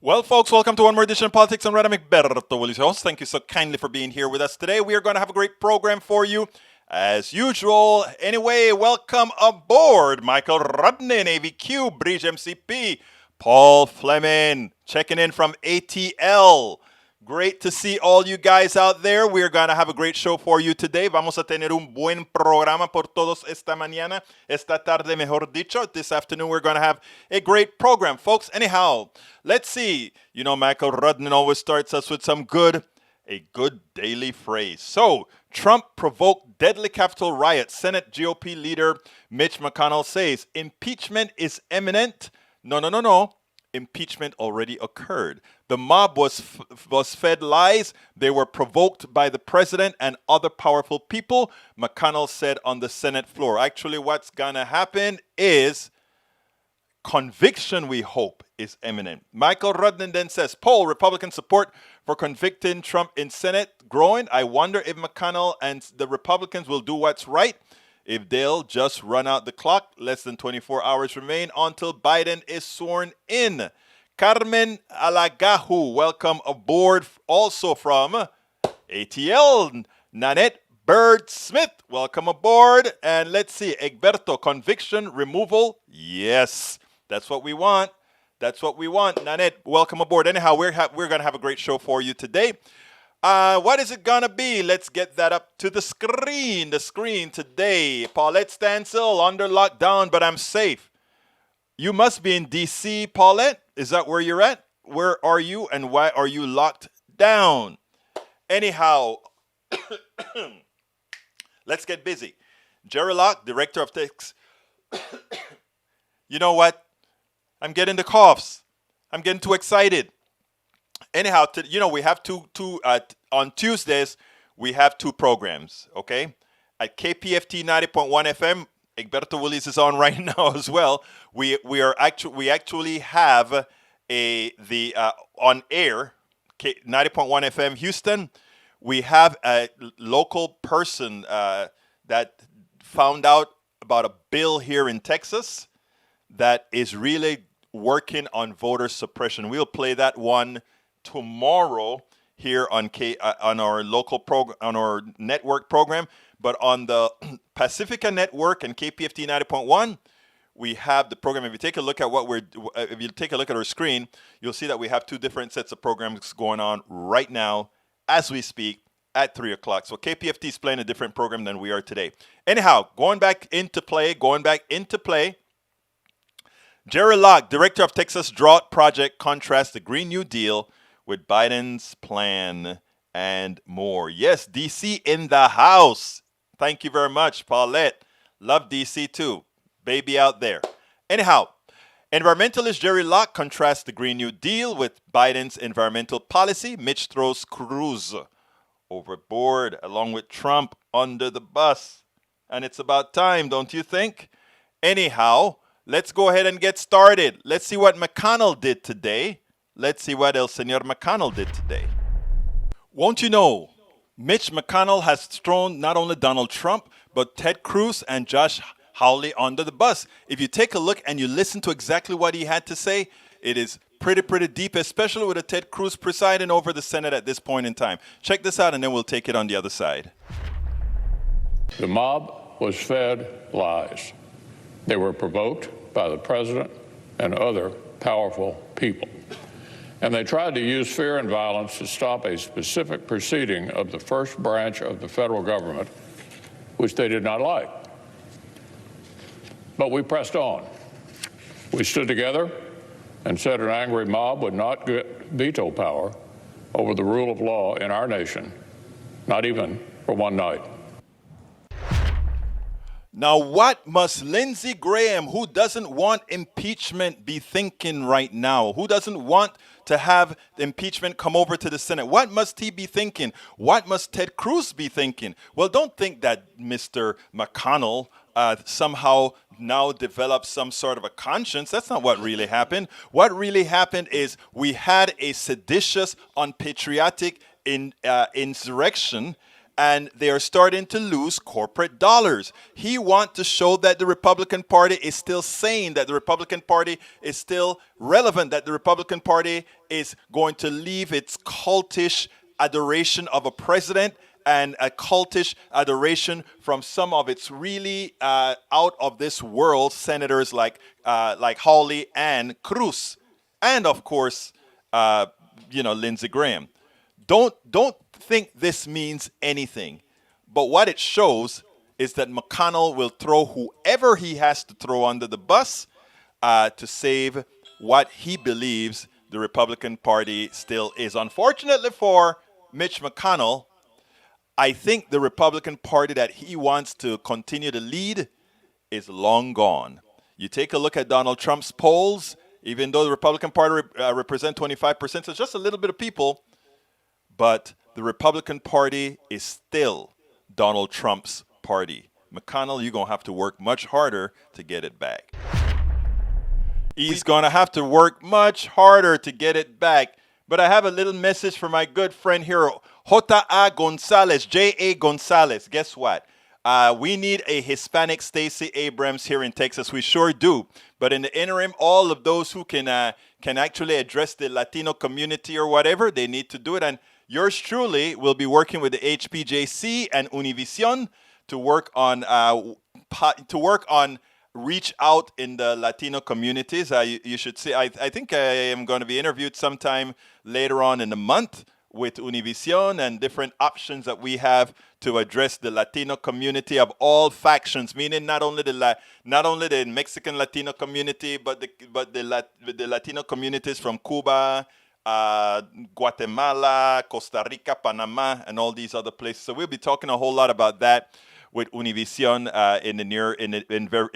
Well, folks, welcome to one more edition of Politics and Random. Egberto Willis, your host. Thank you so kindly for being here with us today. We are going to have a great program for you, as usual. Anyway, welcome aboard Michael Rodney, AVQ, Bridge MCP, Paul Fleming, checking in from ATL. Great to see all you guys out there. We're going to have a great show for you today. Vamos a tener un buen programa por todos esta mañana, esta tarde, mejor dicho. This afternoon, we're going to have a great program, folks. Anyhow, let's see. You know, Michael Rudnin always starts us with a good daily phrase. So, Trump provoked deadly Capitol riot. Senate GOP leader Mitch McConnell says impeachment is imminent. No. Impeachment already occurred. The mob was fed lies. They were provoked by the president and other powerful people, McConnell said on the Senate floor. Actually, what's going to happen is conviction, we hope, is imminent. Michael Rudnin then says, poll, Republican support for convicting Trump in Senate growing. I wonder if McConnell and the Republicans will do what's right. If they'll just run out the clock, less than 24 hours remain until Biden is sworn in. Carmen Alagahu, welcome aboard also from ATL. Nanette Bird Smith, welcome aboard. And let's see, Egberto, conviction removal. Yes, that's what we want. That's what we want. Nanette, welcome aboard. Anyhow, we're going to have a great show for you today. What is it going to be? Let's get that up to the screen. The screen today. Paulette Stansel, under lockdown, but I'm safe. You must be in D.C., Paulette. Is that where you're at? Where are you and why are you locked down? Anyhow, let's get busy. Jere Locke, director of Texas. You know what? I'm getting the coughs. I'm getting too excited. Anyhow, we have on Tuesdays, we have two programs, okay? At KPFT 90.1 FM, Egberto Willis is on right now as well. We actually have on air, 90.1 FM Houston. We have a local person that found out about a bill here in Texas that is really working on voter suppression. We'll play that one tomorrow here on our local on our network program, but on the Pacifica Network and KPFT 90.1, we have the program. If you take a look at our screen, you'll see that we have two different sets of programs going on right now as we speak at 3 o'clock. So KPFT is playing a different program than we are today. Anyhow, going back into play. Jere Locke, director of Texas Drought Project, contrasts the Green New Deal with Biden's plan and more. Yes, D.C. in the house. Thank you very much, Paulette. Love D.C. too. Baby out there. Anyhow, environmentalist Jere Locke contrasts the Green New Deal with Biden's environmental policy. Mitch throws Cruz overboard along with Trump under the bus. And it's about time, don't you think? Anyhow, let's go ahead and get started. Let's see what McConnell did today. Let's see what El Señor McConnell did today. Won't you know, Mitch McConnell has thrown not only Donald Trump, but Ted Cruz and Josh Hawley under the bus. If you take a look and you listen to exactly what he had to say, it is pretty deep, especially with a Ted Cruz presiding over the Senate at this point in time. Check this out and then we'll take it on the other side. The mob was fed lies. They were provoked by the president and other powerful people. And they tried to use fear and violence to stop a specific proceeding of the first branch of the federal government, which they did not like. But we pressed on. We stood together and said an angry mob would not get veto power over the rule of law in our nation, not even for one night. Now, what must Lindsey Graham, who doesn't want impeachment, be thinking right now? Who doesn't want to have impeachment come over to the Senate? What must he be thinking? What must Ted Cruz be thinking? Well, don't think that Mr. McConnell somehow now developed some sort of a conscience. That's not what really happened. What really happened is we had a seditious, unpatriotic insurrection. and they are starting to lose corporate dollars. He wants to show that the Republican Party is still sane, that the Republican Party is still relevant, that the Republican Party is going to leave its cultish adoration of a president and a cultish adoration from some of its really out of this world senators like Hawley and Cruz, and of course, Lindsey Graham. Don't think this means anything, but what it shows is that McConnell will throw whoever he has to throw under the bus to save what he believes the Republican Party still is. Unfortunately for Mitch McConnell, I think the Republican Party that he wants to continue to lead is long gone. You take a look at Donald Trump's polls, even though the Republican Party represents 25%, so it's just a little bit of people, but the Republican Party is still Donald Trump's party. McConnell, you're going to have to work much harder to get it back. He's going to have to work much harder to get it back. But I have a little message for my good friend here, J.A. Gonzalez, J.A. Gonzalez. Guess what? We need a Hispanic Stacey Abrams here in Texas. We sure do. But in the interim, all of those who can actually address the Latino community or whatever, they need to do it. And yours truly will be working with the HPJC and Univision to work on reach out in the Latino communities. You should see. I think I am going to be interviewed sometime later on in the month with Univision and different options that we have to address the Latino community of all factions, meaning not only the Mexican Latino community, but the Latino communities from Cuba, Guatemala, Costa Rica, Panama, and all these other places. So we'll be talking a whole lot about that with Univision in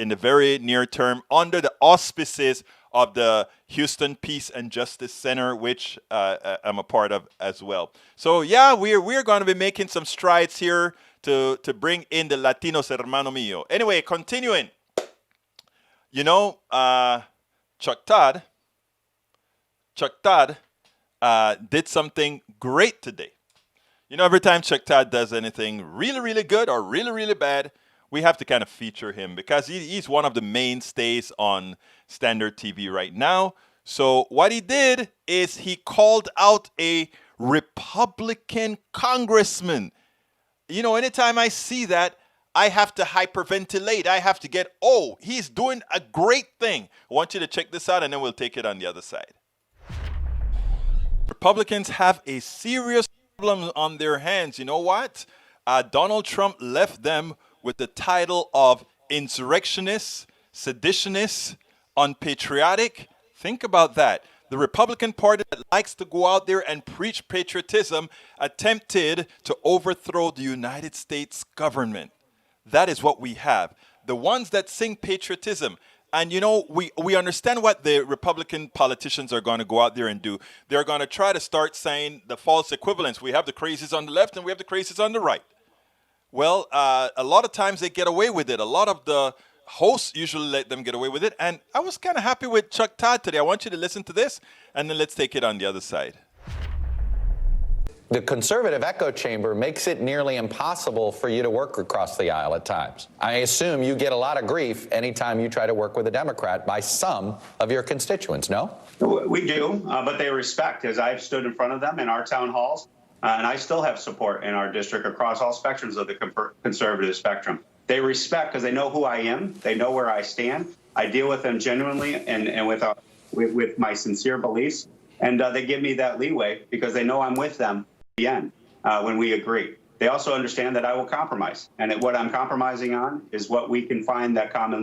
the very near term, under the auspices of the Houston Peace and Justice Center, which I'm a part of as well. So yeah, we're going to be making some strides here to bring in the Latinos, hermano mío. Anyway, continuing. Chuck Todd did something great today. Every time Chuck Todd does anything really, really good or really, really bad, we have to kind of feature him because he's one of the mainstays on standard TV right now. So what he did is he called out a Republican congressman. Anytime I see that, I have to hyperventilate. I have to get, he's doing a great thing. I want you to check this out, and then we'll take it on the other side. Republicans have a serious problem on their hands. You know what? Donald Trump left them with the title of insurrectionists, seditionists, unpatriotic. Think about that. The Republican Party that likes to go out there and preach patriotism attempted to overthrow the United States government. That is what we have. The ones that sing patriotism. And we understand what the Republican politicians are going to go out there and do. They're going to try to start saying the false equivalence. We have the crazies on the left and we have the crazies on the right. Well, a lot of times they get away with it. A lot of the hosts usually let them get away with it. And I was kind of happy with Chuck Todd today. I want you to listen to this, and then let's take it on the other side. The conservative echo chamber makes it nearly impossible for you to work across the aisle at times. I assume you get a lot of grief anytime you try to work with a Democrat by some of your constituents, no? We do, but they respect, as I've stood in front of them in our town halls, and I still have support in our district across all spectrums of the conservative spectrum. They respect because they know who I am. They know where I stand. I deal with them genuinely and with my sincere beliefs, and they give me that leeway because they know I'm with them the end when we agree. They also understand that I will compromise, and what I'm compromising on is what we can find that common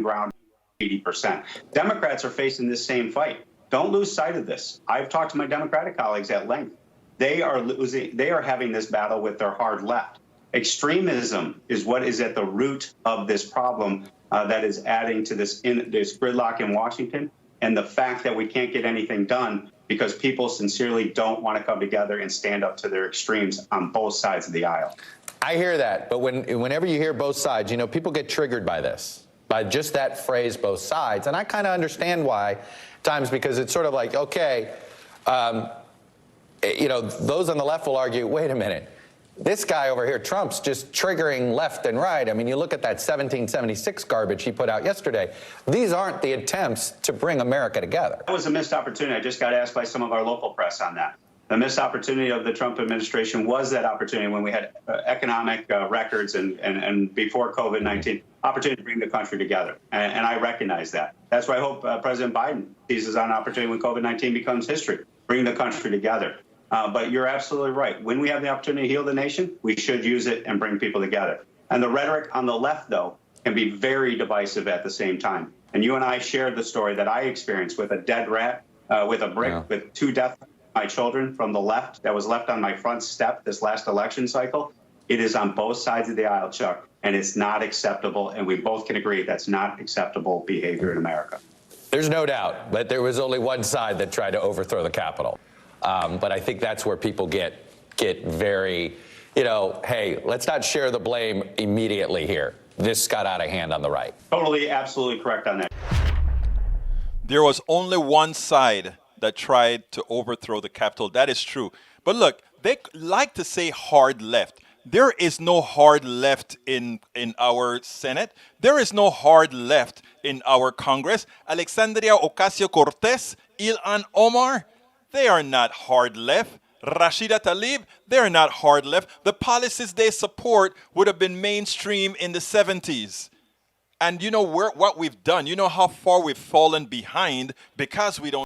ground. 80%. Democrats are facing this same fight. Don't lose sight of this. I've talked to my Democratic colleagues at length. They are having this battle with their hard left. Extremism is what is at the root of this problem that is adding to this gridlock in Washington, and the fact that we can't get anything done because people sincerely don't want to come together and stand up to their extremes on both sides of the aisle. I hear that, but whenever you hear both sides, people get triggered by this, by just that phrase, both sides. And I kind of understand why at times, because it's sort of like, okay, those on the left will argue, wait a minute, This guy over here, Trump's just triggering left and right. I mean, you look at that 1776 garbage he put out yesterday. These aren't the attempts to bring America together. That was a missed opportunity. I just got asked by some of our local press on that. The missed opportunity of the Trump administration was that opportunity when we had economic records and before COVID-19, opportunity to bring the country together. And I recognize that. That's why I hope President Biden seizes on an opportunity when COVID-19 becomes history, bring the country together. But you're absolutely right. When we have the opportunity to heal the nation, we should use it and bring people together. And the rhetoric on the left, though, can be very divisive at the same time. And you and I shared the story that I experienced with a dead rat, with a brick, with 2 deaths of my children from the left that was left on my front step this last election cycle. It is on both sides of the aisle, Chuck, and it's not acceptable. And we both can agree that's not acceptable behavior in America. There's no doubt that there was only one side that tried to overthrow the Capitol. But I think that's where people get very, hey, let's not share the blame immediately here. This got out of hand on the right. Totally, absolutely correct on that. There was only one side that tried to overthrow the Capitol. That is true. But look, they like to say hard left. There is no hard left in our Senate. There is no hard left in our Congress. Alexandria Ocasio-Cortez, Ilhan Omar, they are not hard left. Rashida Tlaib, they're not hard left. The policies they support would have been mainstream in the 70s. And you know what we've done. You know how far we've fallen behind because we don't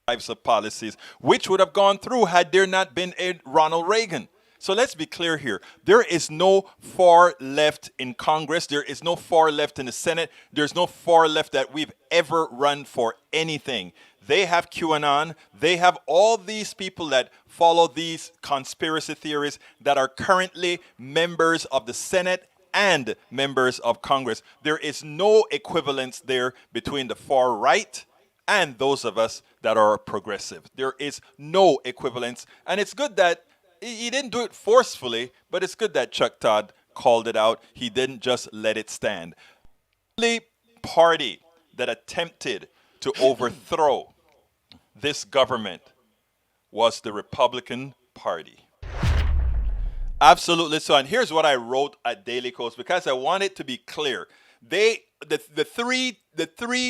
have types of policies, which would have gone through had there not been a Ronald Reagan. So let's be clear here. There is no far left in Congress. There is no far left in the Senate. There's no far left that we've ever run for anything. They have QAnon. They have all these people that follow these conspiracy theories that are currently members of the Senate and members of Congress. There is no equivalence there between the far right and those of us that are progressive. There is no equivalence. And it's good that he didn't do it forcefully, but it's good that Chuck Todd called it out. He didn't just let it stand. The only party that attempted to overthrow this government was the Republican Party. Absolutely so. And here's what I wrote at Daily Kos because I want it to be clear. The three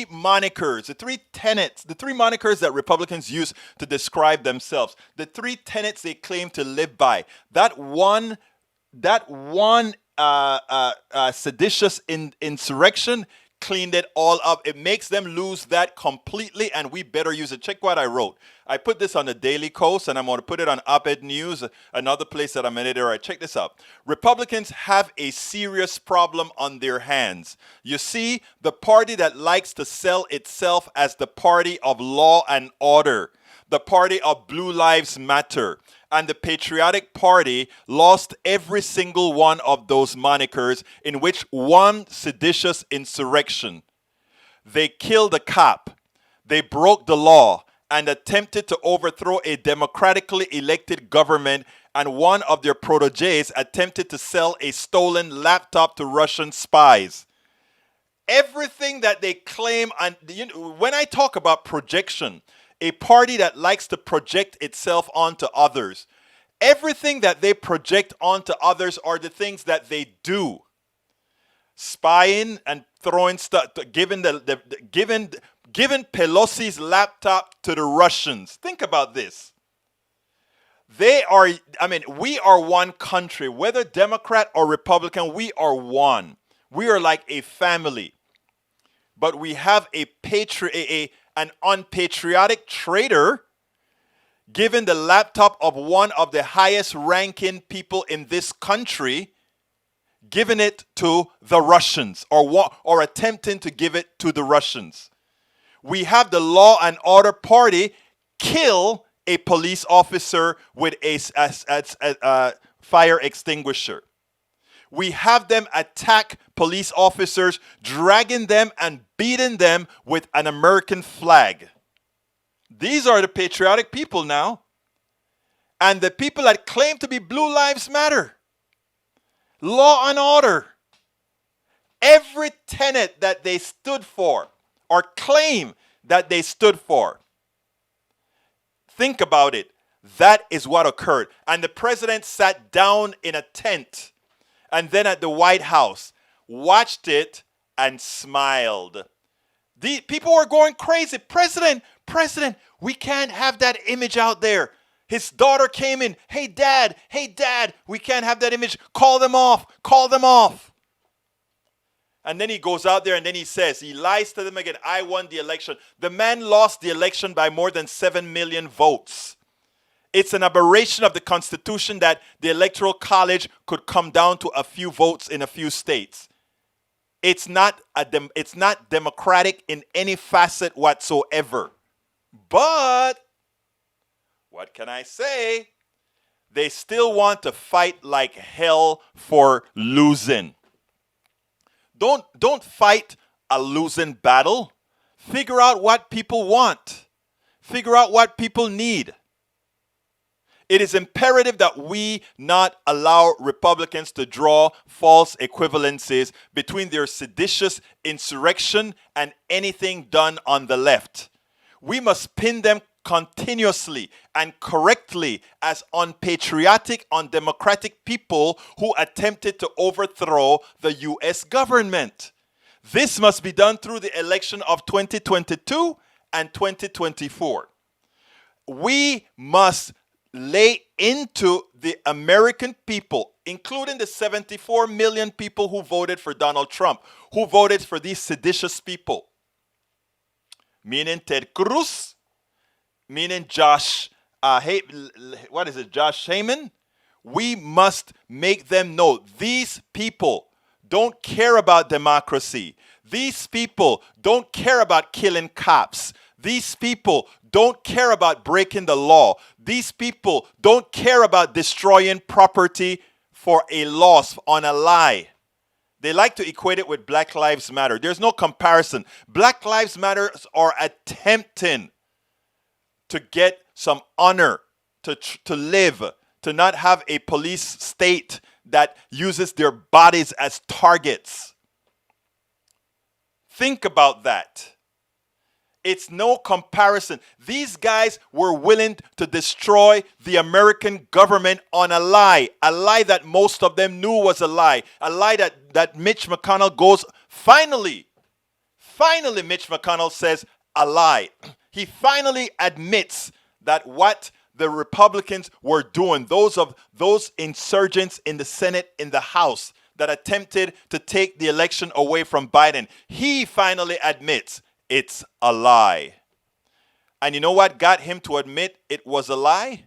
monikers, the three tenets, the three monikers that Republicans use to describe themselves, the 3 tenets they claim to live by. That one seditious insurrection cleaned it all up. It makes them lose that completely, and we better use it. Check what I wrote. I put this on the Daily Kos, and I'm going to put it on Op-Ed News, another place that I'm editor. I check this out. Republicans have a serious problem on their hands. You see, the party that likes to sell itself as the party of law and order, the party of Blue Lives Matter, and the Patriotic Party lost every single one of those monikers in which one seditious insurrection. They killed a cop, they broke the law, and attempted to overthrow a democratically elected government, and one of their proteges attempted to sell a stolen laptop to Russian spies. Everything that they claim, and when I talk about projection, a party that likes to project itself onto others, everything that they project onto others are the things that they do. Spying and throwing stuff, giving Pelosi's laptop to the Russians. Think about this. We are one country. Whether Democrat or Republican, we are one. We are like a family. But we have an unpatriotic traitor giving the laptop of one of the highest ranking people in this country, giving it to the Russians or attempting to give it to the Russians. We have the Law and Order Party kill a police officer with a fire extinguisher. We have them attack police officers, dragging them and beating them with an American flag. These are the patriotic people now. And the people that claim to be Blue Lives Matter. Law and order. Every tenet that they stood for or claim that they stood for. Think about it. That is what occurred. And the president sat down in a tent and then at the White House, watched it and smiled. The people were going crazy. President, we can't have that image out there. His daughter came in. Hey, dad, we can't have that image. Call them off. And then he goes out there and then he says, he lies to them again. I won the election. The man lost the election by more than 7 million votes. It's an aberration of the Constitution that the Electoral College could come down to a few votes in a few states. It's not democratic in any facet whatsoever. But what can I say? They still want to fight like hell for losing. Don't fight a losing battle. Figure out what people want. Figure out what people need. It is imperative that we not allow Republicans to draw false equivalencies between their seditious insurrection and anything done on the left. We must pin them continuously and correctly as unpatriotic, undemocratic people who attempted to overthrow the U.S. government. This must be done through the election of 2022 and 2024. We must lay into the American people, including the 74 million people who voted for Donald Trump, who voted for these seditious people, meaning Ted Cruz, meaning Josh Heyman. We must make them know these people don't care about democracy. These people don't care about killing cops. These people don't care about breaking the law. These people don't care about destroying property for a loss, on a lie. They like to equate it with Black Lives Matter. There's no comparison. Black Lives Matter are attempting to get some honor, to live, to not have a police state that uses their bodies as targets. Think about that. It's no comparison. These guys were willing to destroy the American government on a lie that most of them knew was a lie that Mitch McConnell goes, finally, Mitch McConnell says a lie. He finally admits that what the Republicans were doing, those insurgents in the Senate, in the House that attempted to take the election away from Biden, he finally admits it's a lie. And you know what got him to admit it was a lie?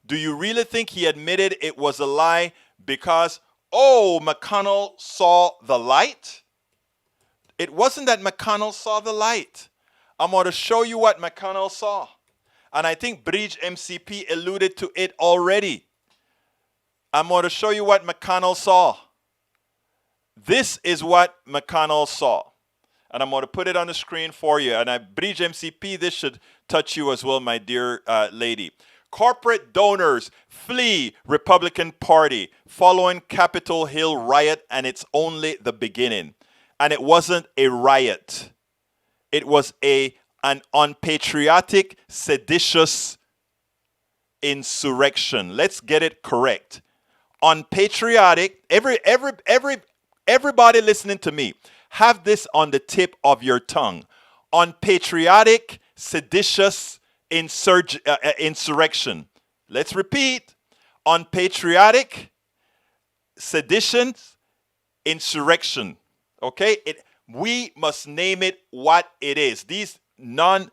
Do you really think he admitted it was a lie because, McConnell saw the light? It wasn't that McConnell saw the light. I'm going to show you what McConnell saw. And I think Bridge MCP alluded to it already. I'm going to show you what McConnell saw. This is what McConnell saw. And I'm going to put it on the screen for you. And Bridge MCP, this should touch you as well, my dear lady. Corporate donors flee Republican Party following Capitol Hill riot, and it's only the beginning. And it wasn't a riot. It was an unpatriotic, seditious insurrection. Let's get it correct. Unpatriotic. Everybody listening to me, have this on the tip of your tongue. Unpatriotic, seditious insurrection. Let's repeat. Unpatriotic, sedition, insurrection. Okay? We must name it what it is. These people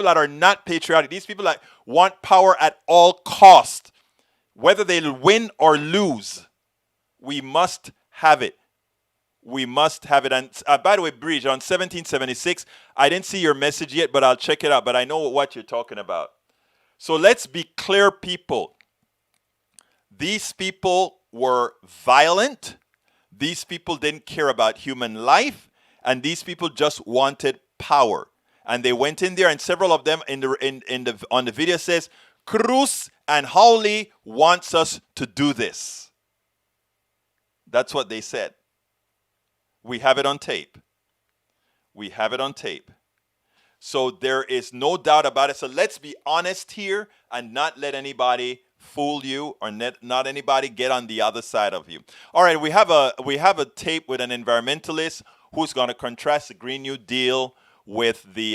that are not patriotic, these people that want power at all cost, whether they'll win or lose, we must have it. We must have it. And by the way, Bridge, on 1776, I didn't see your message yet, but I'll check it out. But I know what you're talking about. So let's be clear, people. These people were violent. These people didn't care about human life. And these people just wanted power. And they went in there, and several of them on the video says, Cruz and Hawley wants us to do this. That's what they said. We have it on tape. We have it on tape. So there is no doubt about it. So let's be honest here and not let anybody fool you or not anybody get on the other side of you. All right, we have a tape with an environmentalist who's going to contrast the Green New Deal with the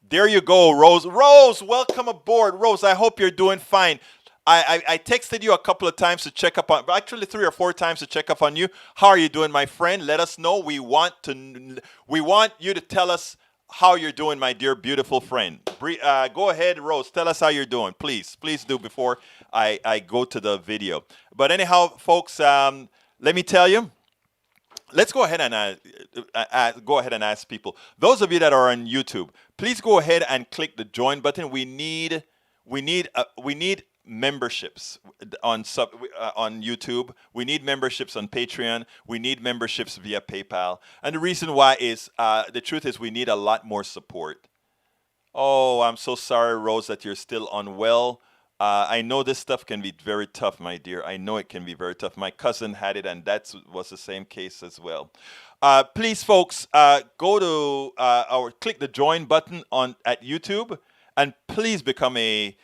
there you go, Rose. Rose, welcome aboard. Rose, I hope you're doing fine. I texted you a couple of times to check up on, actually 3 or 4 times to check up on you. How are you doing, my friend? Let us know. We want you to tell us how you're doing, my dear, beautiful friend. Go ahead, Rose. Tell us how you're doing. Please do before I go to the video. But anyhow, folks, let me tell you. Let's go ahead and ask people. Those of you that are on YouTube, please go ahead and click the join button. We need memberships on YouTube. We need memberships on Patreon. We need memberships via PayPal. And the reason why is the truth is we need a lot more support. Oh, I'm so sorry, Rose, that you're still unwell. I know this stuff can be very tough, my dear. I know it can be very tough. My cousin had it, and that was the same case as well. Please, folks, go to click the join button at YouTube, and please become a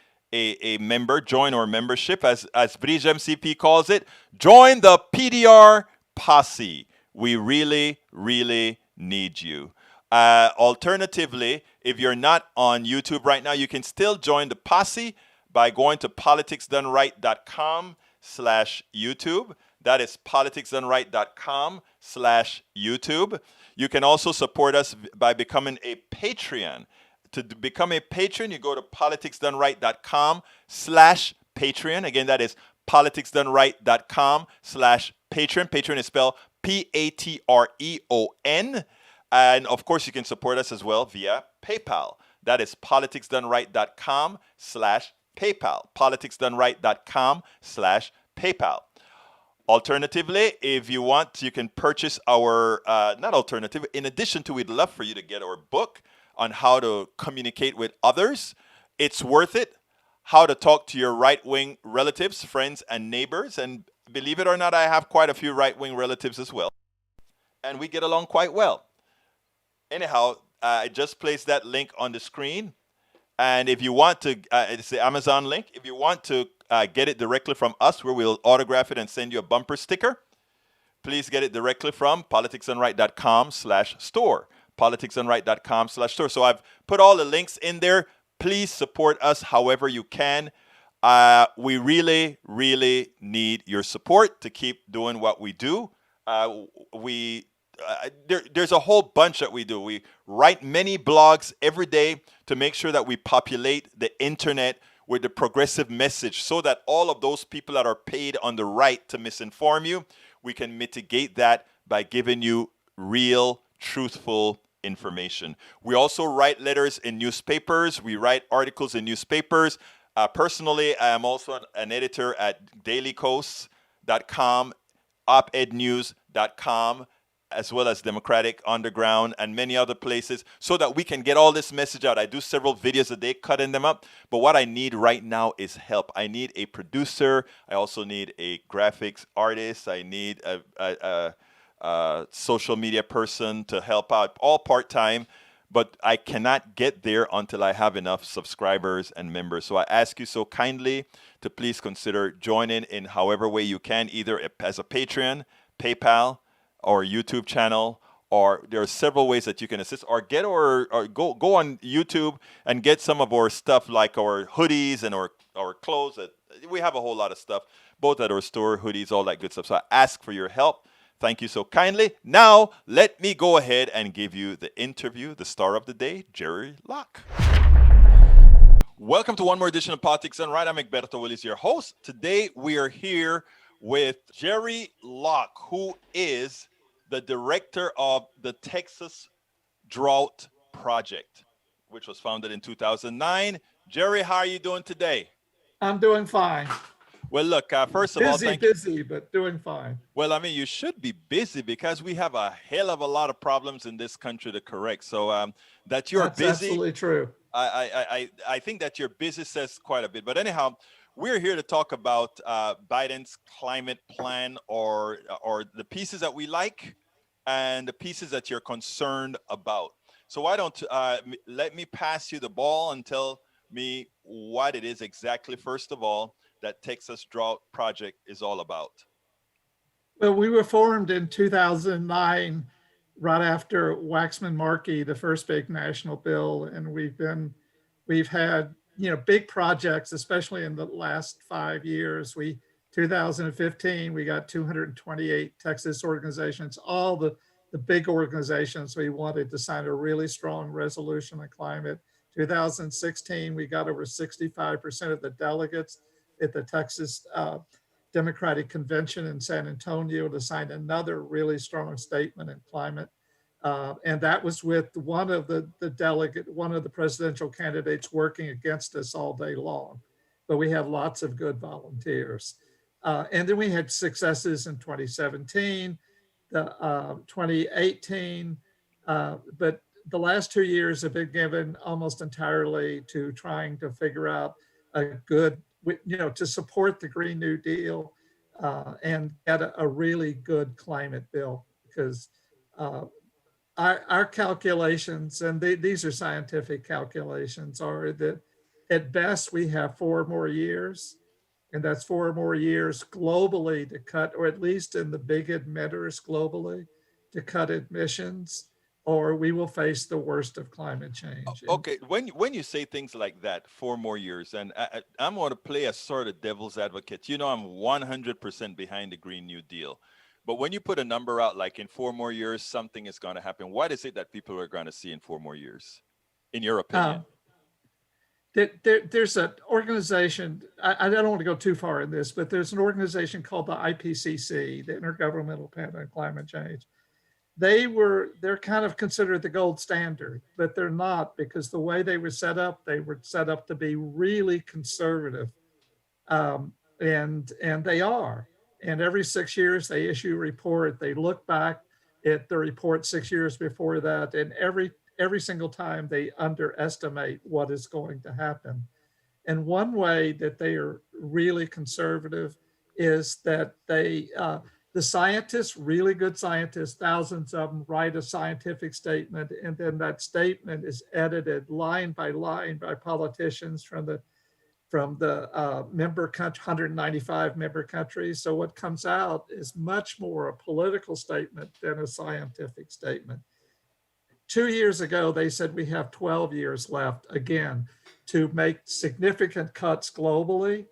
member. Join our membership, as Bridge MCP calls it. Join the PDR posse. We really, really need you. Alternatively, if you're not on YouTube right now, you can still join the posse by going to politicsdoneright.com/YouTube. That is politicsdoneright.com/YouTube. You can also support us by becoming a Patreon. To become a patron, you go to politicsdoneright.com/Patreon. Again, that is politicsdoneright.com/Patreon. Patreon is spelled Patreon. And of course, you can support us as well via PayPal. That is politicsdoneright.com/PayPal. politicsdoneright.com/PayPal. Alternatively, if you want, you can purchase our, not alternative, in addition to, we'd love for you to get our book on how to communicate with others. It's worth it. How to talk to your right-wing relatives, friends, and neighbors. And believe it or not, I have quite a few right-wing relatives as well. And we get along quite well. Anyhow, I just placed that link on the screen. And if you want to, it's the Amazon link. If you want to get it directly from us, where we'll autograph it and send you a bumper sticker, please get it directly from politicsdoneright.com/store. politicsdoneright.com/store. So I've put all the links in there. Please support us however you can. We really, really need your support to keep doing what we do. There's a whole bunch that we do. We write many blogs every day to make sure that we populate the internet with the progressive message so that all of those people that are paid on the right to misinform you, we can mitigate that by giving you real, truthful information. We also write letters in newspapers. We write articles in newspapers. Personally, I am also an editor at dailycoast.com, opednews.com, as well as Democratic Underground and many other places, so that we can get all this message out. I do several videos a day cutting them up, but what I need right now is help. I need a producer. I also need a graphics artist. I need a social media person to help out, all part-time, but I cannot get there until I have enough subscribers and members. So I ask you so kindly to please consider joining in however way you can, either as a Patreon, PayPal, or YouTube channel, or there are several ways that you can assist, or get or go on YouTube and get some of our stuff, like our hoodies and our clothes. We have a whole lot of stuff, both at our store, hoodies, all that good stuff. So I ask for your help. Thank you so kindly. Now, let me go ahead and give you the interview, the star of the day, Jere Locke. Welcome to one more edition of Politics Done Right. I'm Egberto Willis, your host. Today, we are here with Jere Locke, who is the director of the Texas Drought Project, which was founded in 2009. Jere, how are you doing today? I'm doing fine. Well, look, first of all, busy, but doing fine. Well, I mean, you should be busy because we have a hell of a lot of problems in this country to correct. So that you're That's busy, absolutely true. I think that you're busy says quite a bit. But anyhow, we're here to talk about Biden's climate plan, or the pieces that we like and the pieces that you're concerned about. So why don't let me pass you the ball and tell me what it is exactly, first of all, that Texas Drought Project is all about. Well, we were formed in 2009, right after Waxman-Markey, the first big national bill, and we've had big projects, especially in the last 5 years. 2015 we got 228 Texas organizations, all the big organizations. We wanted to sign a really strong resolution on climate. 2016 we got over 65% of the delegates at the Texas Democratic Convention in San Antonio to sign another really strong statement in climate. And that was with one of the presidential candidates working against us all day long. But we have lots of good volunteers. And then we had successes in 2017, 2018, but the last 2 years have been given almost entirely to trying to figure out a good, to support the Green New Deal and get a really good climate bill, because our calculations, and these are scientific calculations, are that at best we have 4 more years, and that's 4 more years globally to cut, or at least in the big emitters globally, to cut emissions, or we will face the worst of climate change. Okay, when you say things like that, 4 more years, and I'm going to play a sort of devil's advocate. I'm 100% behind the Green New Deal. But when you put a number out, like in 4 more years, something is going to happen, what is it that people are going to see in 4 more years, in your opinion? There's an organization, I don't want to go too far in this, but there's an organization called the IPCC, the Intergovernmental Panel on Climate Change. They're kind of considered the gold standard, but they're not, because the way they were set up to be really conservative. And they are. And every 6 years they issue a report. They look back at the report 6 years before that, and every single time they underestimate what is going to happen. And one way that they are really conservative is that the scientists, really good scientists, thousands of them, write a scientific statement, and then that statement is edited line by line by politicians from the member country, 195 member countries. So what comes out is much more a political statement than a scientific statement. 2 years ago, they said we have 12 years left, again, to make significant cuts globally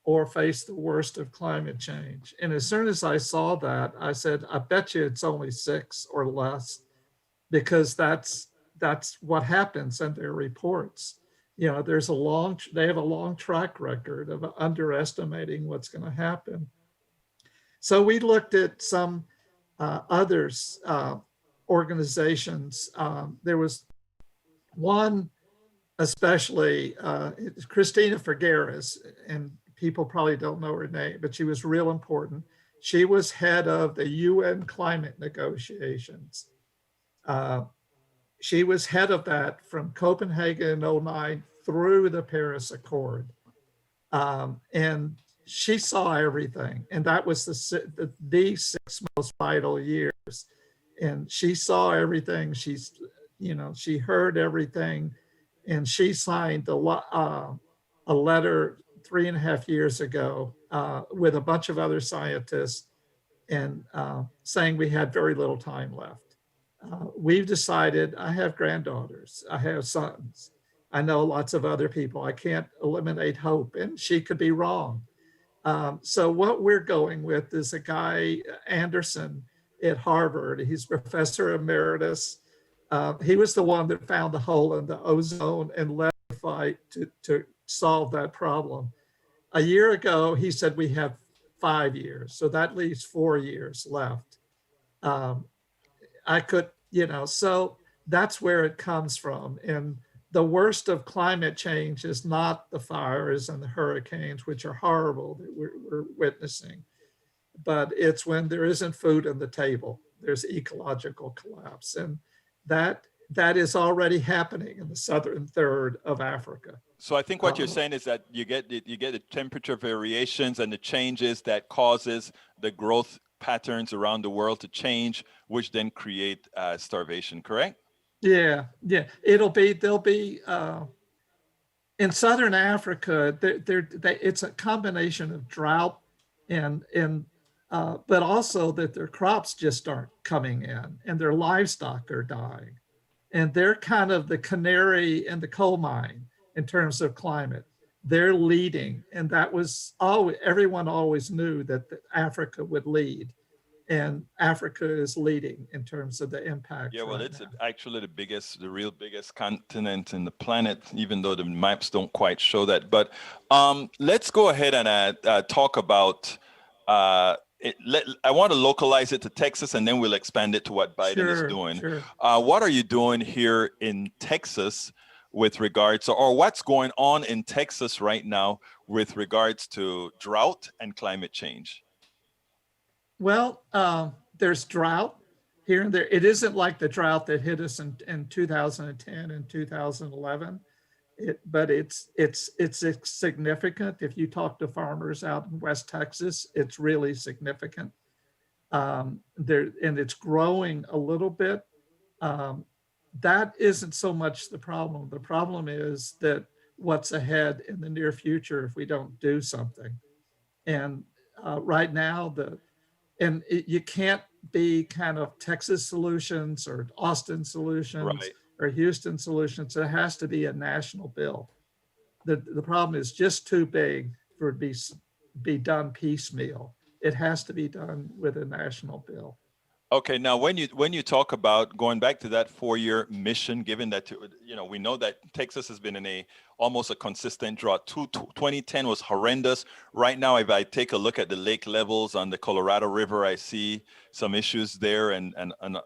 or face the worst of climate change. And as soon as I saw that, I said, I bet you it's only 6 or less, because that's what happens in their reports. They have a long track record of underestimating what's going to happen. So we looked at some others, organizations. There was one especially, Christina Figueres, and people probably don't know her name, but she was real important. She was head of the UN climate negotiations. She was head of that from Copenhagen in 2009 through the Paris Accord. And she saw everything. And that was the 6 most vital years. And she saw everything. She heard everything. And she signed a letter 3.5 years ago with a bunch of other scientists, and saying we had very little time left. We've decided, I have granddaughters, I have sons, I know lots of other people. I can't eliminate hope, and she could be wrong. So what we're going with is a guy, Anderson at Harvard. He's professor emeritus. He was the one that found the hole in the ozone and led the fight to solve that problem. A year ago, he said we have 5 years, so that leaves 4 years left. So that's where it comes from. And the worst of climate change is not the fires and the hurricanes, which are horrible that we're witnessing, but it's when there isn't food on the table, there's ecological collapse. And that is already happening in the southern third of Africa. So I think what you're saying is that you get the temperature variations and the changes that causes the growth patterns around the world to change, which then create starvation, correct? Yeah, yeah. They'll be in Southern Africa. It's a combination of drought and but also that their crops just aren't coming in and their livestock are dying. And they're kind of the canary in the coal mine in terms of climate. They're leading, and that was always, everyone always knew that Africa would lead, and Africa is leading in terms of the impacts. Yeah, well, right it's now. actually the real biggest continent in the planet, even though the maps don't quite show that. But let's go ahead and talk about I want to localize it to Texas, and then we'll expand it to what Biden is doing. Sure. What are you doing here in Texas with regards, or what's going on in Texas right now with regards to drought and climate change? Well, there's drought here and there. It isn't like the drought that hit us in 2010 and 2011. But it's significant. If you talk to farmers out in West Texas, it's really significant. And it's growing a little bit. That isn't so much the problem. The problem is that what's ahead in the near future if we don't do something. And right now, you can't be kind of Texas solutions or Austin solutions. Right. Or Houston solutions. It has to be a national bill. The problem is just too big for it to be done piecemeal. It has to be done with a national bill. Okay, now when you talk about going back to that 4-year mission, given that we know that Texas has been in almost a consistent drought. 2010 was horrendous. Right now, if I take a look at the lake levels on the Colorado River, I see some issues there and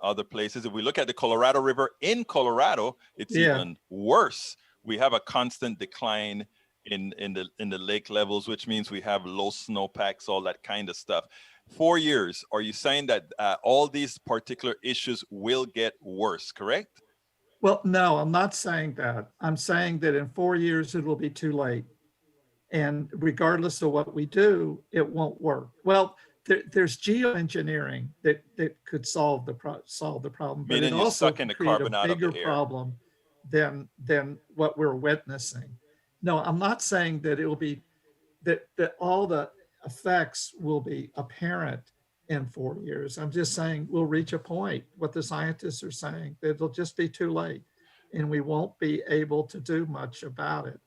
other places. If we look at the Colorado River in Colorado, it's even worse. We have a constant decline in the lake levels, which means we have low snowpacks, all that kind of stuff. 4 years, are you saying that all these particular issues will get worse, correct? Well, no, I'm not saying that. I'm saying that in 4 years, it will be too late. And regardless of what we do, it won't work. Well, there's geoengineering that could solve the problem, but it also could create a bigger problem than what we're witnessing. No, I'm not saying that it will be that all the effects will be apparent in 4 years. I'm just saying we'll reach a point, what the scientists are saying, that it'll just be too late and we won't be able to do much about it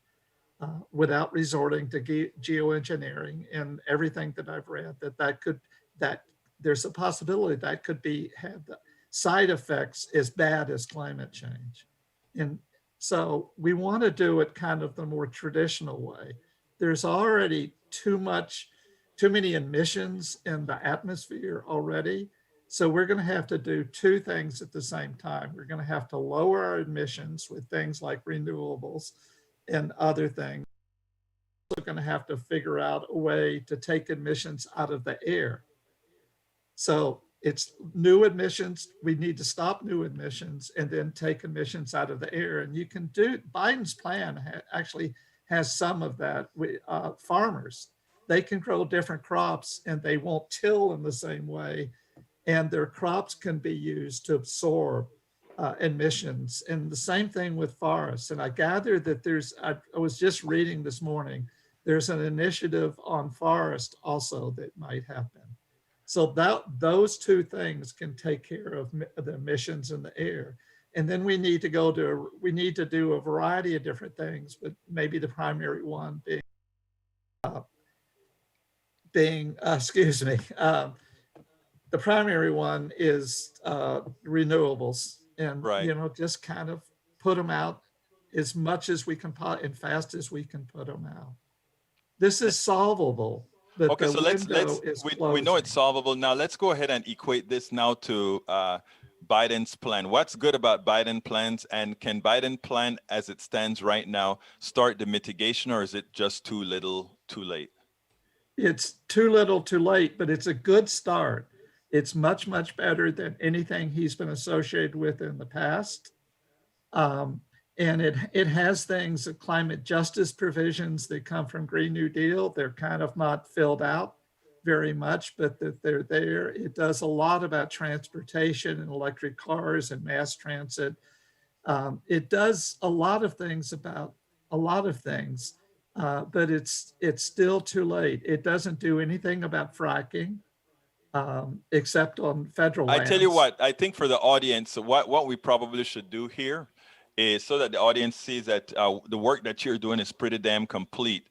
without resorting to geoengineering and everything that I've read, that there's a possibility that could have the side effects as bad as climate change. And so we want to do it kind of the more traditional way. There's already too many emissions in the atmosphere already. So we're going to have to do two things at the same time. We're going to have to lower our emissions with things like renewables and other things. We're going to have to figure out a way to take emissions out of the air. So it's new emissions. We need to stop new emissions and then take emissions out of the air. And you can do, Biden's plan actually has some of that. Farmers, they can grow different crops and they won't till in the same way. And their crops can be used to absorb emissions. And the same thing with forests. And I gather that I was just reading this morning, there's an initiative on forest also that might happen. So those two things can take care of the emissions in the air. And then we need to do a variety of different things, but maybe the primary one the primary one is renewables, and just kind of put them out as much as we can and fast as we can put them out. This is solvable. But okay, so we know it's solvable. Now let's go ahead and equate this now to Biden's plan. What's good about Biden plans, and can Biden plan as it stands right now start the mitigation, or is it just too little, too late? It's too little, too late, but it's a good start. It's much, much better than anything he's been associated with in the past. And it has things, climate justice provisions that come from Green New Deal. They're kind of not filled out very much, but that they're there. It does a lot about transportation and electric cars and mass transit. It does a lot of things about a lot of things, but it's still too late. It doesn't do anything about fracking, except on federal I tell you lands. what, I think for the audience, what we probably should do here is so that the audience sees that the work that you're doing is pretty damn complete.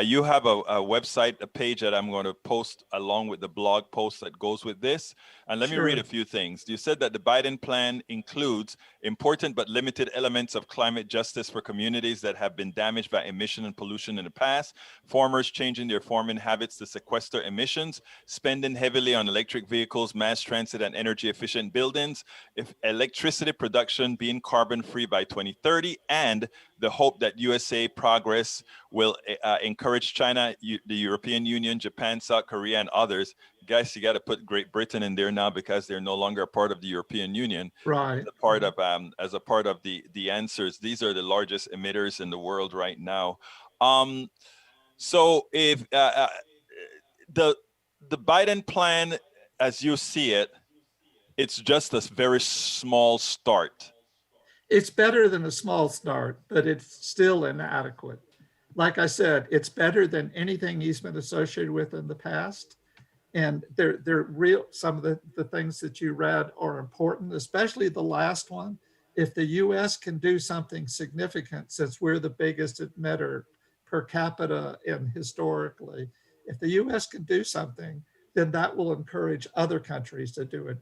You have a website, a page that I'm going to post along with the blog post that goes with this. And let me read a few things. You said that the Biden plan includes important but limited elements of climate justice for communities that have been damaged by emission and pollution in the past, farmers changing their farming habits to sequester emissions, spending heavily on electric vehicles, mass transit, and energy efficient buildings, if electricity production being carbon free by 2030, and the hope that USA progress will encourage China, the European Union, Japan, South Korea, and others. Guys, you got to put Great Britain in there now because they're no longer a part of the European Union. Right. As a part of the answers. These are the largest emitters in the world right now. So if the Biden plan, as you see it, it's just a very small start. It's better than a small start, but it's still inadequate. Like I said, it's better than anything he's been associated with in the past. And they're real. Some of the things that you read are important, especially the last one. If the US can do something significant, since we're the biggest emitter per capita and historically, if the US can do something, then that will encourage other countries to do it.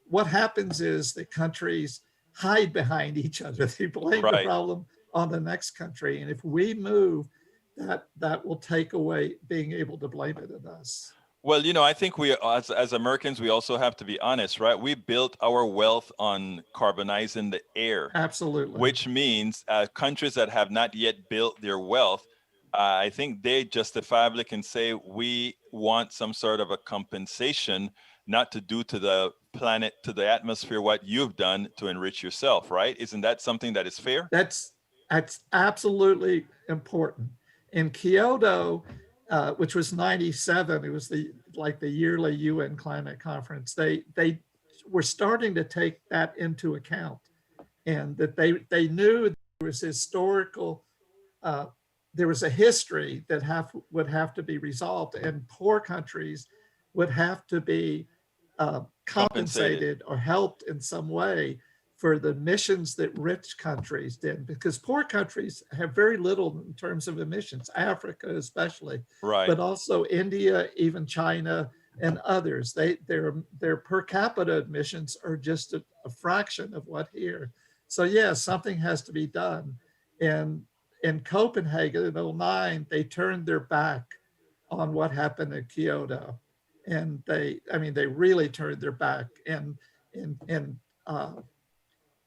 What happens is the countries hide behind each other. They blame the problem on the next country. And if we move, that will take away being able to blame it on us. Well, you know, I think we, as Americans, we also have to be honest, right? We built our wealth on carbonizing the air. Absolutely. Which means countries that have not yet built their wealth, I think they justifiably can say, we want some sort of a compensation, not to do to the planet, to the atmosphere, what you've done to enrich yourself, right? Isn't that something that is fair? That's absolutely important. In Kyoto, which was 97, it was the yearly UN climate conference, they were starting to take that into account, and that they knew there was historical, there was a history that would have to be resolved, and poor countries would have to be compensated or helped in some way for the emissions that rich countries did, because poor countries have very little in terms of emissions, Africa especially, but also India, even China and others. Their per capita emissions are just a fraction of what here. So yeah, something has to be done. And in Copenhagen in 2009, they turned their back on what happened in Kyoto. And they really turned their back. And in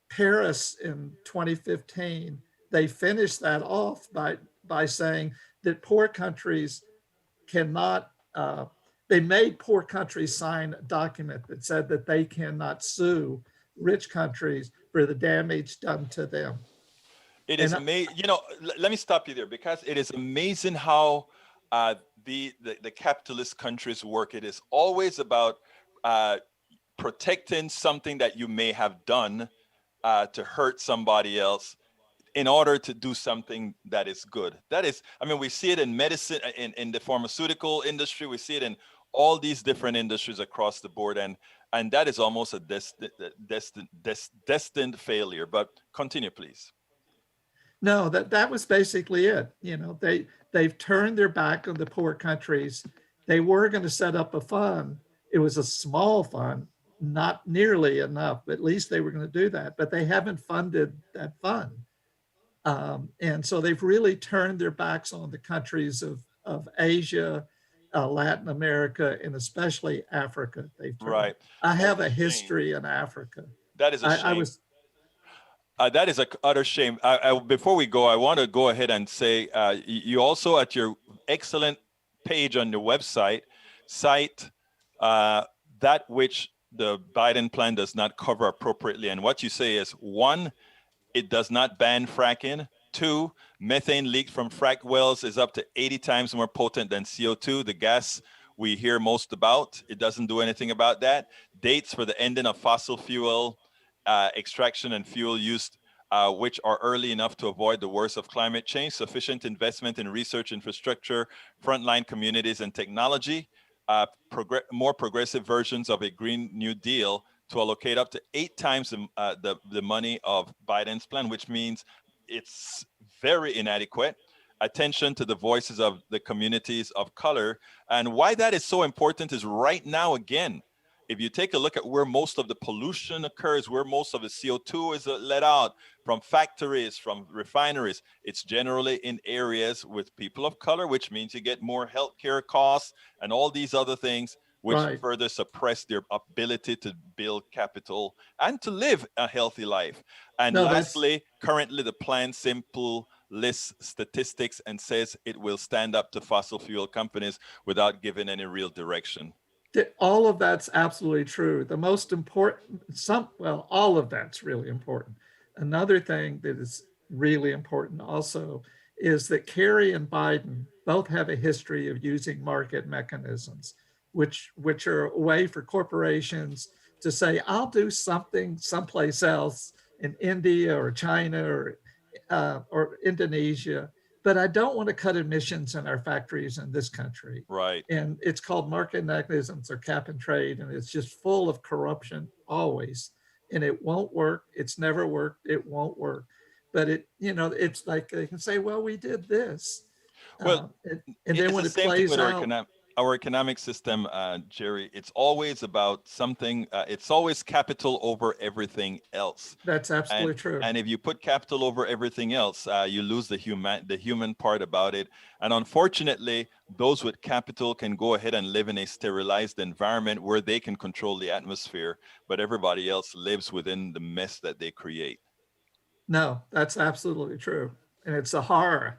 Paris in 2015, they finished that off by saying that poor countries cannot, they made poor countries sign a document that said that they cannot sue rich countries for the damage done to them. It is amazing. You know, let me stop you there, because it is amazing how the capitalist countries work. It is always about protecting something that you may have done to hurt somebody else in order to do something that is good. That is, I mean, we see it in medicine, in the pharmaceutical industry. We see it in all these different industries across the board. And that is almost a destined failure. But continue, please. No, that was basically it. You know, they've turned their back on the poor countries. They were going to set up a fund. It was a small fund, not nearly enough, but at least they were going to do that. But they haven't funded that fund. And so they've really turned their backs on the countries of Asia, Latin America, and especially Africa. Right. I have a history in Africa. That is a shame. That is an utter shame. Before we go, I want to go ahead and say you also, at your excellent page on your website, cite that which the Biden plan does not cover appropriately. And what you say is, 1, it does not ban fracking. 2, methane leaked from frack wells is up to 80 times more potent than CO2, the gas we hear most about. It doesn't do anything about that. Dates for the ending of fossil fuel extraction and fuel use which are early enough to avoid the worst of climate change, sufficient investment in research infrastructure, frontline communities, and technology, more progressive versions of a Green New Deal to allocate up to 8 times the money of Biden's plan, which means it's very inadequate. Attention to the voices of the communities of color. And why that is so important is right now, again, if you take a look at where most of the pollution occurs, where most of the CO2 is let out from factories, from refineries, it's generally in areas with people of color, which means you get more healthcare costs and all these other things, which Right. further suppress their ability to build capital and to live a healthy life. And No, lastly, currently the plan simple lists statistics and says it will stand up to fossil fuel companies without giving any real direction. all of that's absolutely true. The most important, all of that's really important. Another thing that is really important also is that Kerry and Biden both have a history of using market mechanisms, which are a way for corporations to say, I'll do something someplace else in India or China or Indonesia, but I don't want to cut emissions in our factories in this country. Right. And it's called market mechanisms or cap and trade, and it's just full of corruption always. And it won't work. It's never worked. It won't work. But it's like they can say, well, we did this. Well, And then it's when the it same thing plays with out, our economic system, Jerry. It's always about something. It's always capital over everything else. that's absolutely And true. and if you put capital over everything else, you lose the human part about it. And unfortunately, those with capital can go ahead and live in a sterilized environment where they can control the atmosphere, but everybody else lives within the mess that they create. No, that's absolutely true. And it's a horror.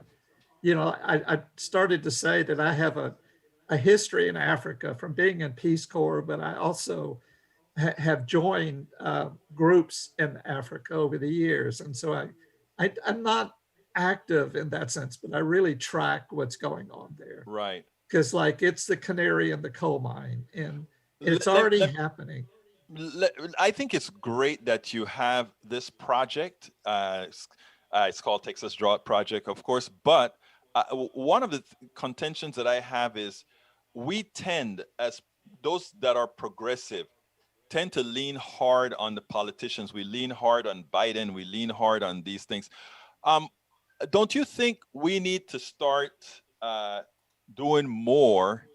I started to say that I have a history in Africa from being in Peace Corps, but I also have joined groups in Africa over the years. And so I'm not active in that sense, but I really track what's going on there Right. because like it's the canary in the coal mine and it's Let, let, already let, happening. I think it's great that you have this project. It's called Texas Drought Project, of course. But one of the contentions that I have is we tend, as those that are progressive, tend to lean hard on the politicians. We lean hard on Biden. We lean hard on these things. Um, don't you think we need to start doing more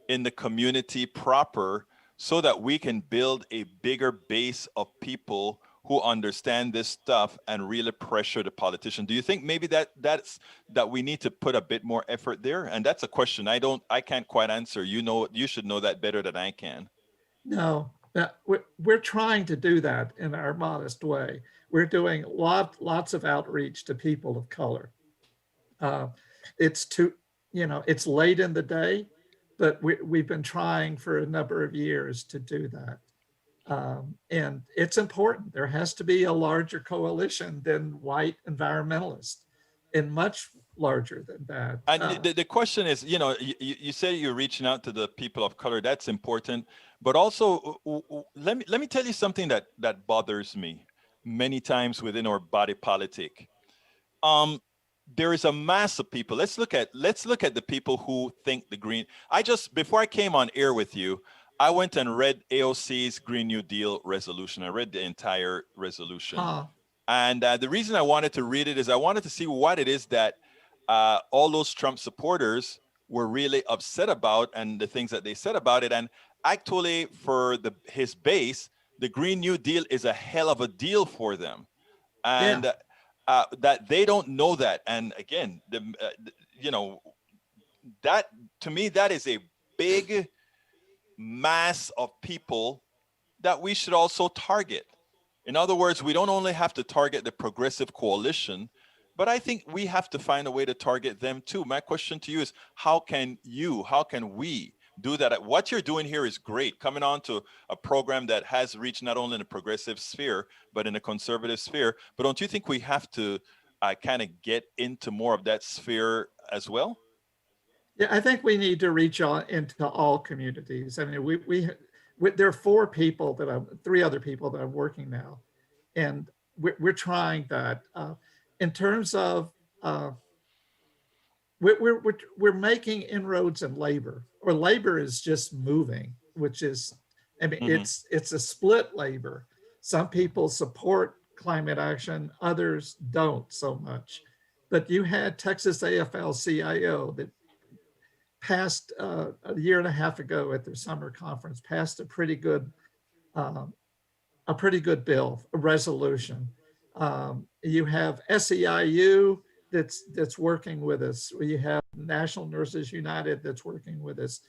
in the community proper so that we can build a bigger base of people who understand this stuff and really pressure the politician? Do you think maybe that we need to put a bit more effort there? And that's a question I can't quite answer. You should know that better than I can. No, we're trying to do that in our modest way. We're doing lots of outreach to people of color. Uh, it's too, it's late in the day, but we've been trying for a number of years to do that. And it's important. There has to be a larger coalition than white environmentalists and much larger than that. And the question is, you say you're reaching out to the people of color. That's important. But also, let me tell you something that bothers me many times within our body politic. There is a mass of people. Let's look at the people who think the green. Before I came on air with you, I went and read AOC's Green New Deal resolution. I read the entire resolution. And the reason I wanted to read it is I wanted to see what it is that all those Trump supporters were really upset about and the things that they said about it. And actually, for his base, the Green New Deal is a hell of a deal for them. And that they don't know that. And again, that to me, that is a big mass of people that we should also target. In other words, we don't only have to target the progressive coalition, but I think we have to find a way to target them too. My question to you is, how can we do that? What you're doing here is great, coming on to a program that has reached not only in a progressive sphere, but in a conservative sphere. But don't you think we have to kind of get into more of that sphere as well? Yeah, I think we need to reach out into all communities. I mean, there are three other people that I'm working now, and we're trying that. In terms of we're making inroads in labor, or labor is just moving, which is, I mean, it's a split labor. Some people support climate action, others don't so much. But you had Texas AFL-CIO that passed a year and a half ago at their summer conference, passed a pretty good bill, a resolution. You have SEIU that's working with us. You have National Nurses United that's working with us,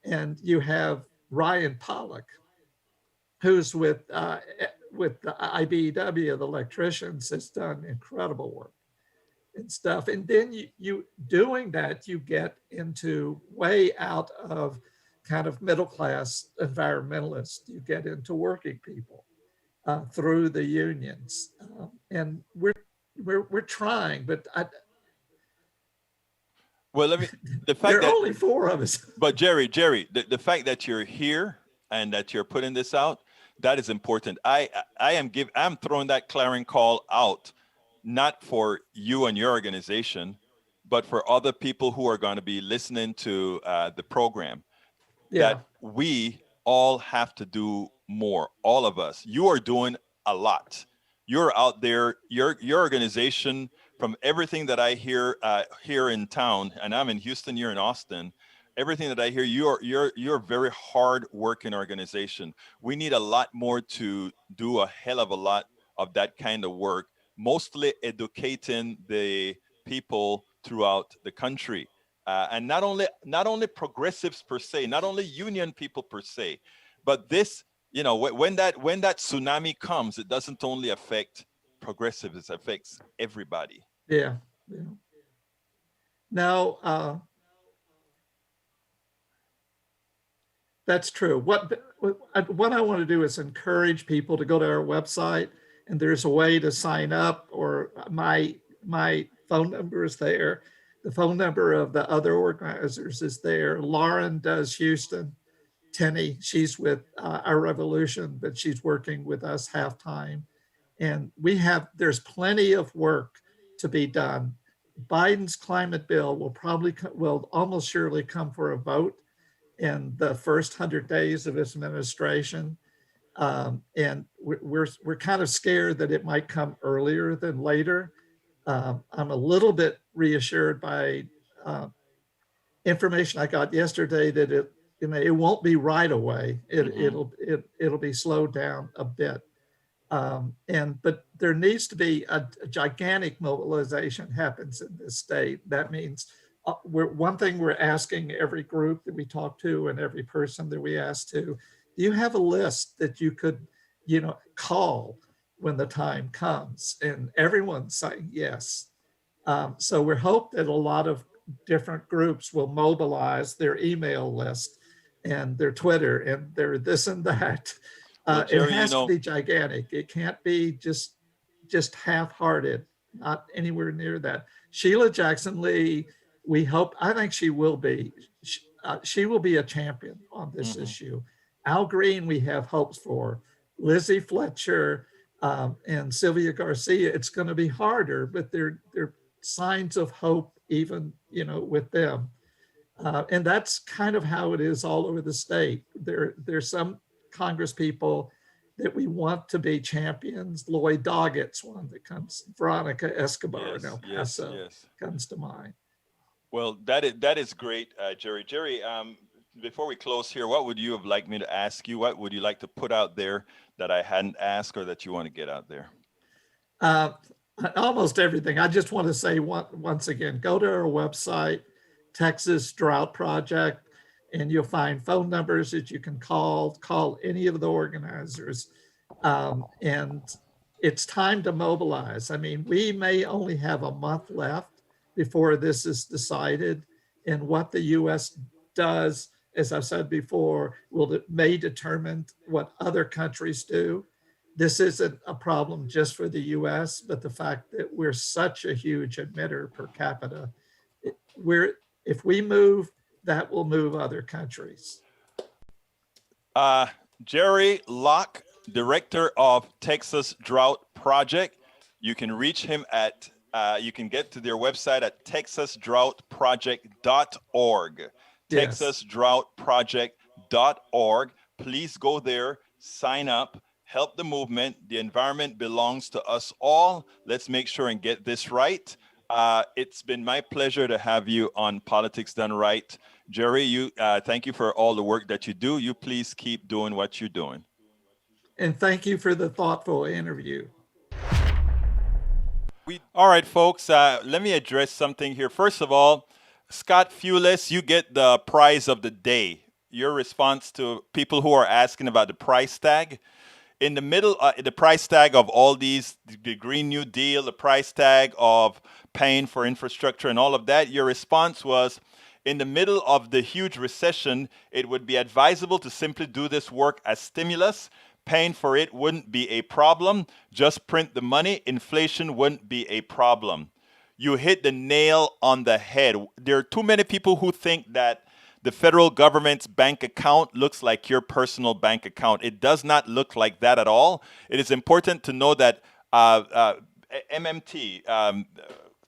and you have Ryan Pollock, who's with the IBEW, the electricians, has done incredible work and stuff. And then you doing that, you get into way out of kind of middle class environmentalists. You get into working people through the unions, and we're trying, but well, let me. The fact there are that only 4 of us. But Jere, the fact that you're here and that you're putting this out, that is important. I'm throwing that clarion call out, not for you and your organization, but for other people who are going to be listening to the program. Yeah. That we all have to do more. All of us. You are doing a lot. You're out there. Your organization, from everything that I hear here in town, and I'm in Houston, you're in Austin. Everything that I hear, you're a very hard working organization. We need a lot more to do a hell of a lot of that kind of work, mostly educating the people throughout the country. And not only progressives per se, not only union people per se, but this, you know, when that tsunami comes, it doesn't only affect progressives, it affects everybody. Yeah. Now, that's true. What I want to do is encourage people to go to our website, and there's a way to sign up, or my phone number is there. The phone number of the other organizers is there. Lauren does Houston. Tenny, she's with Our Revolution, but she's working with us half-time. And there's plenty of work to be done. Biden's climate bill will almost surely come for a vote in the first 100 days of his administration. And we're kind of scared that it might come earlier than later. I'm a little bit reassured by information I got yesterday that it won't be right away. It'll be slowed down a bit. But there needs to be a gigantic mobilization happens in this state. That means one thing we're asking every group that we talk to and every person that we ask to, do you have a list that you could, call when the time comes? And everyone's saying yes. So we hope that a lot of different groups will mobilize their email list and their Twitter and their this and that. Well, Jere, it has to be gigantic. It can't be just half-hearted, not anywhere near that. Sheila Jackson Lee, I think she will be a champion on this issue. Al Green, we have hopes for. Lizzie Fletcher and Sylvia Garcia, it's going to be harder, but they're signs of hope even, with them. And that's kind of how it is all over the state. There's some Congress people that we want to be champions. Lloyd Doggett's one that comes, Veronica Escobar in El Paso comes to mind. Well, that is great, Jere. Jere, before we close here, what would you have liked me to ask you? What would you like to put out there that I hadn't asked or that you want to get out there? Almost everything. I just want to say once again, go to our website, Texas Drought Project, and you'll find phone numbers that you can call any of the organizers. And it's time to mobilize. I mean, we may only have a month left before this is decided, and what the US does, as I've said before, may determine what other countries do. This isn't a problem just for the US, but the fact that we're such a huge emitter per capita, if we move, that will move other countries. Jere Locke, director of Texas Drought Project. You can reach him at, you can get to their website at texasdroughtproject.org. Yes. texasdroughttproject.org. Please go there, sign up, help the movement. The environment belongs to us all. Let's make sure and get this right. It's been my pleasure to have you on Politics Done Right. Jere, thank you for all the work that you do. You please keep doing what you're doing. And thank you for the thoughtful interview. All right, folks, let me address something here. First of all, Scott Fewless, you get the prize of the day. Your response to people who are asking about the price tag. In the middle, the price tag of all these, the Green New Deal, the price tag of paying for infrastructure and all of that, your response was, in the middle of the huge recession, it would be advisable to simply do this work as stimulus. Paying for it wouldn't be a problem. Just print the money. Inflation wouldn't be a problem. You hit the nail on the head. There are too many people who think that the federal government's bank account looks like your personal bank account. It does not look like that at all. It is important to know that MMT,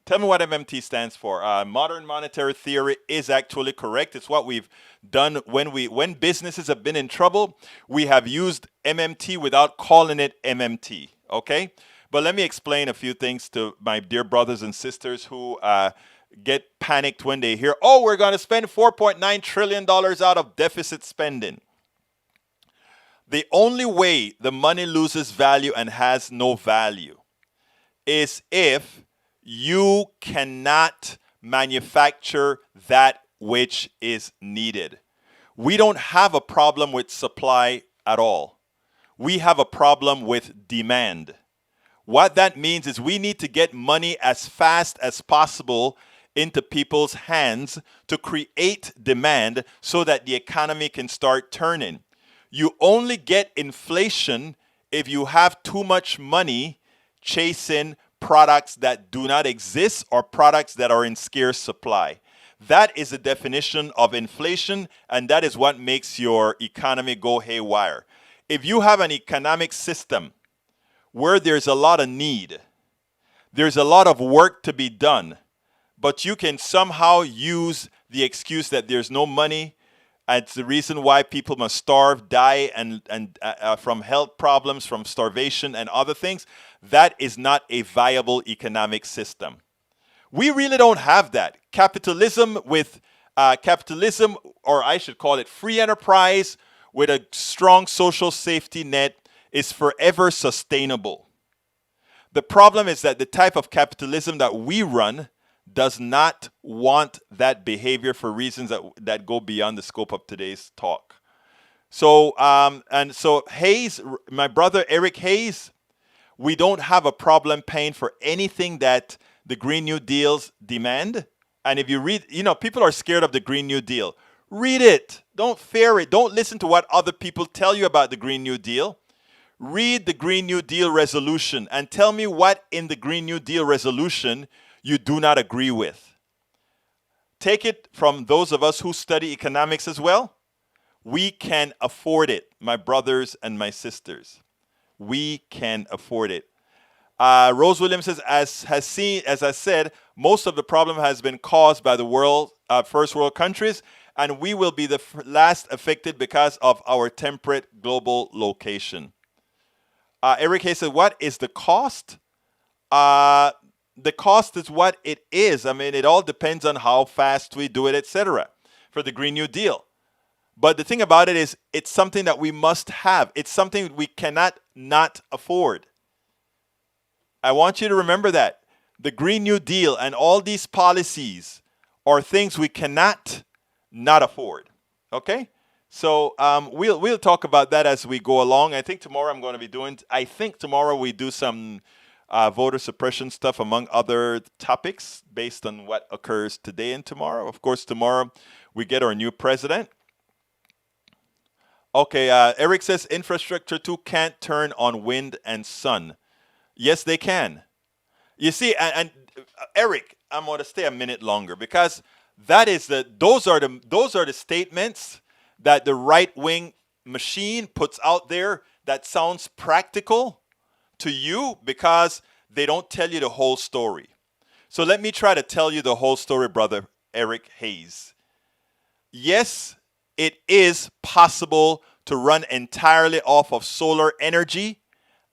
tell me what MMT stands for. Modern monetary theory is actually correct. It's what we've done when businesses have been in trouble. We have used MMT without calling it MMT, okay? But let me explain a few things to my dear brothers and sisters who get panicked when they hear, oh, we're going to spend $4.9 trillion out of deficit spending. The only way the money loses value and has no value is if you cannot manufacture that which is needed. We don't have a problem with supply at all. We have a problem with demand. What that means is we need to get money as fast as possible into people's hands to create demand so that the economy can start turning. You only get inflation if you have too much money chasing products that do not exist or products that are in scarce supply. That is the definition of inflation, and that is what makes your economy go haywire. If you have an economic system where there's a lot of need, there's a lot of work to be done, but you can somehow use the excuse that there's no money, it's the reason why people must starve, die, and from health problems, from starvation and other things, that is not a viable economic system. We really don't have that. Capitalism, or I should call it free enterprise with a strong social safety net, is forever sustainable. The problem is that the type of capitalism that we run does not want that behavior for reasons that go beyond the scope of today's talk. So Hayes, my brother Eric Hayes, we don't have a problem paying for anything that the Green New Deals demand. And if you read, people are scared of the Green New Deal. Read it. Don't fear it. Don't listen to what other people tell you about the Green New Deal. Read the Green New Deal resolution and tell me what in the Green New Deal resolution you do not agree with. Take it from those of us who study economics as well. We can afford it, my brothers and my sisters. We can afford it. Rose Williams says, as I said, most of the problem has been caused by the first world countries, and we will be the last affected because of our temperate global location. Eric Hayes said, what is the cost? The cost is what it is. I mean, it all depends on how fast we do it, etc. for the Green New Deal. But the thing about it is, it's something that we must have. It's something we cannot not afford. I want you to remember that. The Green New Deal and all these policies are things we cannot not afford. Okay? So we'll talk about that as we go along. I think tomorrow we do some voter suppression stuff among other topics based on what occurs today and tomorrow. Of course, tomorrow we get our new president. Okay, Eric says infrastructure too can't turn on wind and sun. Yes, they can. You see, and Eric, I'm going to stay a minute longer because those are the statements that the right-wing machine puts out there that sounds practical to you because they don't tell you the whole story. So let me try to tell you the whole story, brother Eric Hayes. Yes, it is possible to run entirely off of solar energy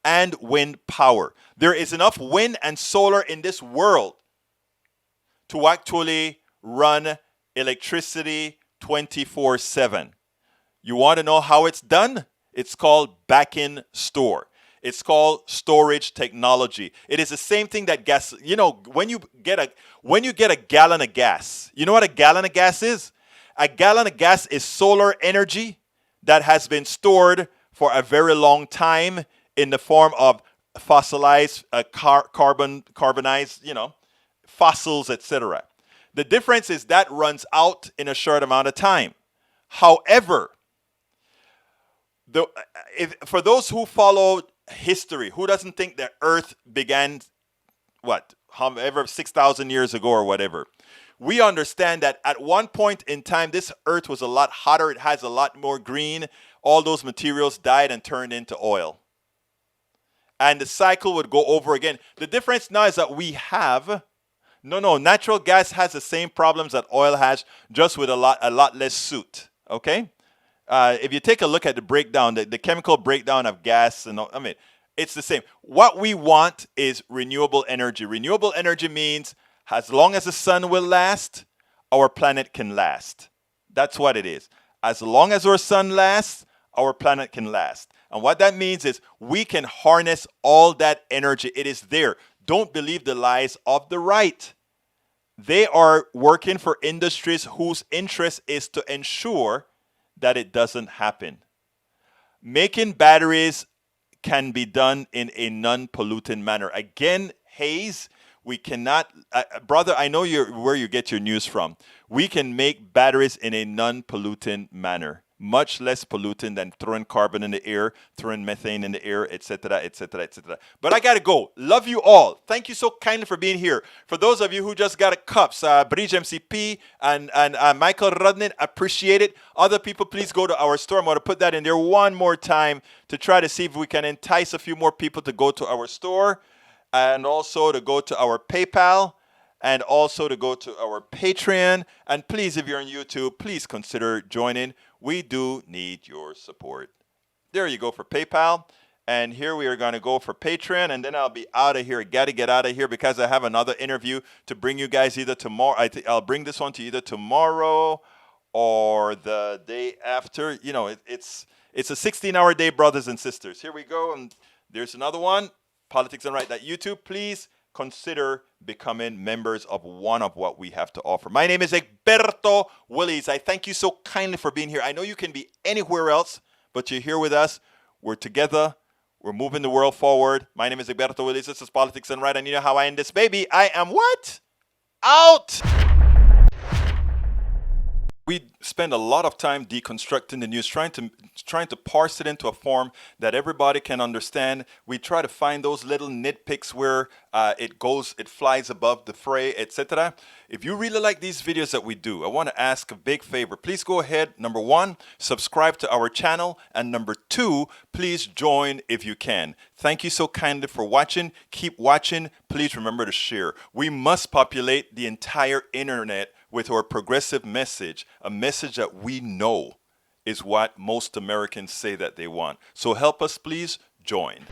and wind power. There is enough wind and solar in this world to actually run electricity 24/7. You want to know how it's done? It's called back-in store. It's called storage technology. It is the same thing that gas, when you get a gallon of gas, you know what a gallon of gas is? A gallon of gas is solar energy that has been stored for a very long time in the form of fossilized, carbonized, fossils, etc. The difference is that runs out in a short amount of time. However, for those who follow history, who doesn't think the Earth began, however, 6,000 years ago or whatever, we understand that at one point in time, this Earth was a lot hotter. It has a lot more green. All those materials died and turned into oil. And the cycle would go over again. The difference now is that we have, natural gas has the same problems that oil has, just with a lot less soot, okay? If you take a look at the breakdown, the chemical breakdown of gas, it's the same. What we want is renewable energy. Renewable energy means as long as the sun will last, our planet can last. That's what it is. As long as our sun lasts, our planet can last. And what that means is we can harness all that energy. It is there. Don't believe the lies of the right. They are working for industries whose interest is to ensure that it doesn't happen. Making batteries can be done in a non-polluting manner. Again, Hayes, we cannot, brother, I know where you get your news from. We can make batteries in a non-polluting manner, much less polluting than throwing carbon in the air, throwing methane in the air, etc., etc., etc. But I got to go. Love you all. Thank you so kindly for being here. For those of you who just got a cups, Bridge MCP and Michael Rudnin, appreciate it. Other people, please go to our store. I'm going to put that in there one more time to try to see if we can entice a few more people to go to our store, and also to go to our PayPal, and also to go to our Patreon. And please, if you're on YouTube, please consider joining. We do need your support. There you go for PayPal. And here we are going to go for Patreon. And then I'll be out of here. I got to get out of here because I have another interview to bring you guys either tomorrow. I'll bring this one to either tomorrow or the day after. It's a 16-hour day, brothers and sisters. Here we go. And there's another one. Politics and Right. YouTube. Please consider becoming members of one of what we have to offer. My name is Egberto Willies. I thank you so kindly for being here. I know you can be anywhere else, but you're here with us. We're together. We're moving the world forward. My name is Egberto Willies. This is Politics and Right. And you know how I end this, baby. I am what? Out! We spend a lot of time deconstructing the news, trying to parse it into a form that everybody can understand. We try to find those little nitpicks where it flies above the fray, etc. If you really like these videos that we do, I want to ask a big favor. Please go ahead, number one, subscribe to our channel, and number two, please join if you can. Thank you so kindly for watching. Keep watching. Please remember to share. We must populate the entire internet with our progressive message, a message that we know is what most Americans say that they want. So help us, please join.